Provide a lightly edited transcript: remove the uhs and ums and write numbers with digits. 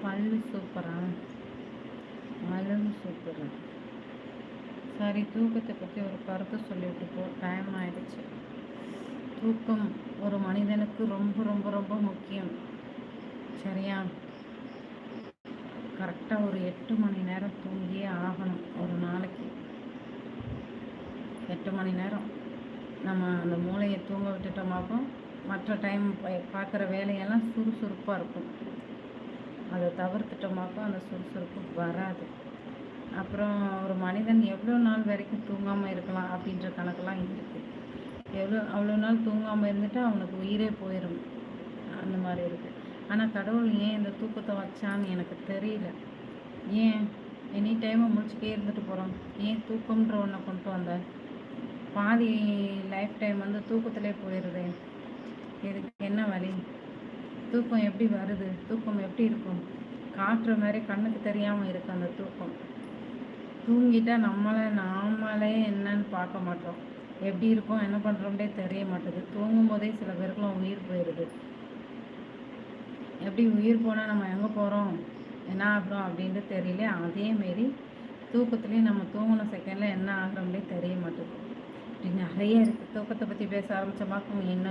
பல்லு சூப்பரா, அழகு சூப்பரா. சரி, தூக்கத்தை பற்றி ஒரு கருத்தை சொல்லிவிட்டு போ, டைம் ஆயிடுச்சு. தூக்கம் ஒரு மனிதனுக்கு ரொம்ப ரொம்ப ரொம்ப முக்கியம். சரியா? கரெக்டாக ஒரு 8 மணி நேரம் தூங்கியே ஆகணும் ஒரு நாளைக்கு. 8 மணி நேரம் நம்ம அந்த மூளையை தூங்க விட்டுட்டோமாக்கும் மற்ற டைம் பார்க்குற வேலையெல்லாம் சுறுசுறுப்பாக இருக்கும். அதை தவிர்த்துட்டோமாக்கும் அந்த சுறுசுறுப்பு வராது. அப்புறம் ஒரு மனிதன் எவ்வளோ நாள் வரைக்கும் தூங்காமல் இருக்கலாம் அப்படின்ற கணக்கெல்லாம் இருக்குது. அவ்வளோ நாள் தூங்காமல் இருந்துட்டு அவனுக்கு உயிரே போயிடும், அந்த மாதிரி இருக்குது. ஆனால் கடவுள் ஏன் இந்த தூக்கத்தை வச்சான்னு எனக்கு தெரியல. ஏன் எனி டைமை முடிச்சுட்டே இருந்துட்டு போகிறோம்? ஏன் தூக்கம்ன்ற ஒன்றை கொண்டு வந்த? பாதி லைஃப் டைம் தூக்கத்திலே போயிடுது. இதுக்கு என்ன வழி? தூக்கம் எப்படி வருது? தூக்கம் எப்படி இருக்கும்? காட்டுற மாதிரி கண்ணுக்கு தெரியாமல் இருக்குது அந்த தூக்கம். தூங்கிட்டா நாமளே என்னன்னு பார்க்க மாட்டோம். எப்படி இருக்கும், என்ன பண்ணுறோம்னே தெரிய மாட்டேது. தூங்கும் போதே சில பேருக்குலாம் உயிர் போயிடுது. எப்படி உயிர் போனால் நம்ம எங்கே போகிறோம், என்ன ஆகிறோம் அப்படின்ட்டு தெரியல. அதேமாரி தூக்கத்துலேயும் நம்ம தூங்கின செகண்டில் என்ன ஆகிறோம்னே தெரிய மாட்டேது. இப்படி நிறைய இருக்குது. தூக்கத்தை பற்றி பேச ஆரம்பித்த பார்க்கும் இன்னும்